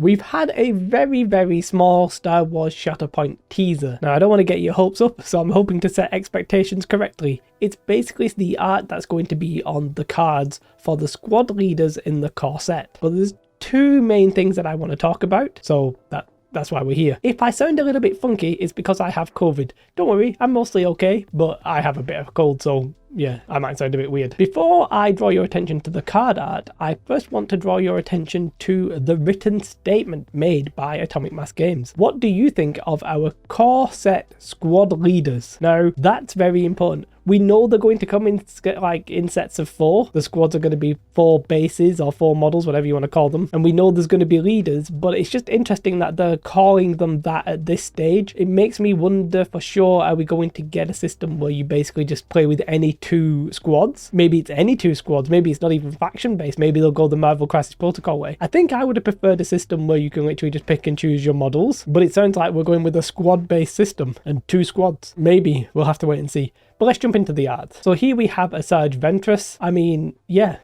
we've had a very small Star Wars Shatterpoint teaser. Now, I don't want to get your hopes up, so I'm hoping to set expectations correctly. It's basically the art that's going to be on the cards for the squad leaders in the core set. But there's two main things that I want to talk about, so that's why we're here. If I sound a little bit funky, it's because I have COVID. Don't worry, I'm mostly okay, but I have a bit of a cold, so yeah, I might sound a bit weird. Before I draw your attention to the card art, I first want to draw your attention to the written statement made by Atomic Mass Games. What do you think of our core set squad leaders? Now, that's very important. We know they're going to come in in sets of 4. The squads are going to be 4 bases or 4 models, whatever you want to call them. And we know there's going to be leaders, but it's just interesting that they're calling them that at this stage. It makes me wonder for sure, are we going to get a system where you basically just play with any 2 squads? Maybe it's any 2 squads. Maybe it's not even faction based. Maybe they'll go the Marvel Crisis Protocol way. I think I would have preferred a system where you can literally just pick and choose your models, but it sounds like we're going with a squad based system and 2 squads. Maybe we'll have to wait and see. But let's jump into the art. So here we have Asajj Ventress. I mean, yeah.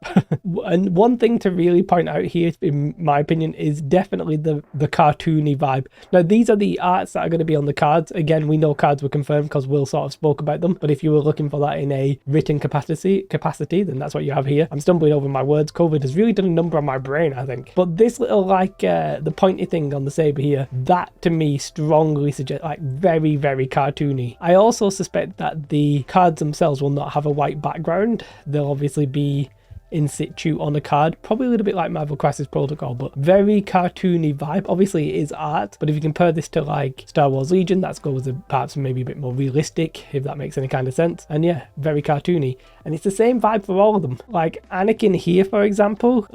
And one thing to really point out here, in my opinion, is definitely the cartoony vibe. Now, these are the arts that are going to be on the cards. Again, we know cards were confirmed because Will sort of spoke about them. But if you were looking for that in a written capacity, then that's what you have here. I'm stumbling over my words. COVID has really done a number on my brain, I think. But this little, the pointy thing on the saber here, that to me strongly suggests, very cartoony. I also suspect that the cards themselves will not have a white background. They'll obviously be in situ on a card, probably a little bit like Marvel Crisis Protocol, but very cartoony vibe. Obviously it is art, but if you compare this to Star Wars Legion, that's goes perhaps maybe a bit more realistic, if that makes any kind of sense. And yeah, very cartoony, and it's the same vibe for all of them. Like Anakin here, for example,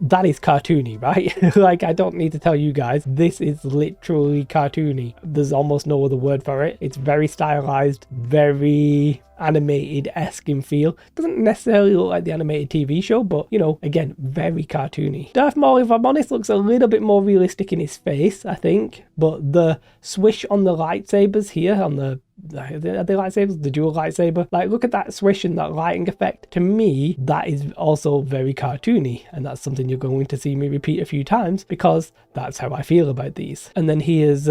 that is cartoony, right? I don't need to tell you guys, this is literally cartoony. There's almost no other word for it. It's very stylized, very animated-esque in feel. Doesn't necessarily look like the animated TV show, but you know, again, very cartoony. Darth Maul, if I'm honest, looks a little bit more realistic in his face, I think, but the swish on the lightsabers here, on the are they lightsabers? The dual lightsaber. Look at that swish and that lighting effect. To me, that is also very cartoony, and that's something you're going to see me repeat a few times because that's how I feel about these. And then here's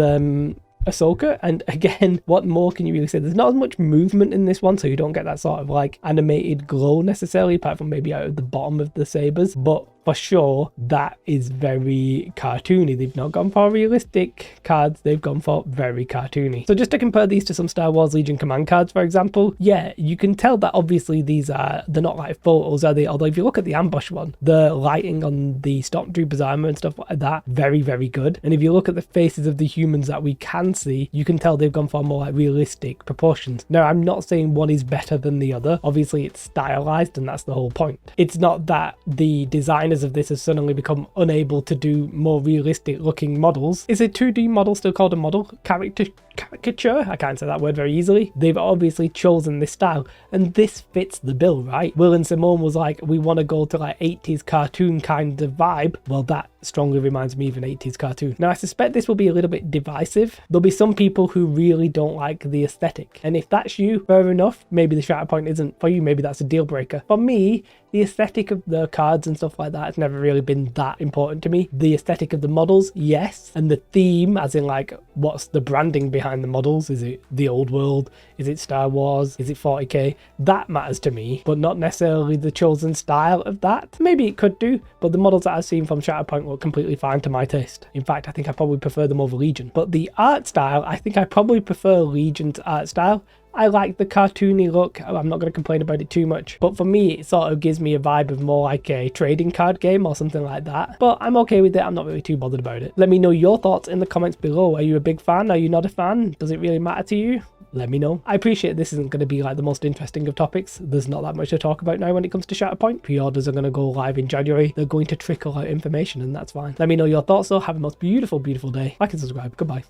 Ahsoka, and again, what more can you really say? There's not as much movement in this one, so you don't get that sort of animated glow necessarily, apart from maybe out of the bottom of the sabers, but for sure that is very cartoony. They've not gone for realistic cards, they've gone for very cartoony. So just to compare these to some Star Wars Legion command cards, for example, yeah, you can tell that obviously they're not like photos, are they? Although if you look at the ambush one, the lighting on the Stormtrooper's armor and stuff like that, very good. And if you look at the faces of the humans that we can see, you can tell they've gone for more realistic proportions. Now, I'm not saying one is better than the other. Obviously it's stylized, and that's the whole point. It's not that the designers of this have suddenly become unable to do more realistic looking models. Is a 2D model still called a model? Caricature? I can't say that word very easily. They've obviously chosen this style, and this fits the bill, right? Will and Simone was like, we want to go to 80s cartoon kind of vibe. Well, that strongly reminds me of an 80s cartoon. Now, I suspect this will be a little bit divisive. There'll be some people who really don't like the aesthetic, and if that's you, fair enough. Maybe the Shatterpoint isn't for you. Maybe that's a deal breaker. For me, the aesthetic of the cards and stuff like that has never really been that important to me. The aesthetic of the models, yes, and the theme, as in what's the branding behind the models? Is it the old world? Is it Star Wars? Is it 40k? That matters to me, but not necessarily the chosen style of that. Maybe it could do, but the models that I've seen from Shatterpoint look completely fine to my taste. In fact, I think I probably prefer them over Legion. But the art style, I think I probably prefer Legion's art style. I like the cartoony look. I'm not going to complain about it too much, but for me it sort of gives me a vibe of more like a trading card game or something like that. But I'm okay with it. I'm not really too bothered about it. Let me know your thoughts in the comments below. Are you a big fan? Are you not a fan? Does it really matter to you? Let me know. I appreciate this isn't going to be the most interesting of topics. There's not that much to talk about now when it comes to Shatterpoint. Pre-orders are going to go live in January. They're going to trickle out information, and that's fine. Let me know your thoughts though. Have a most beautiful day. Like and subscribe. Goodbye.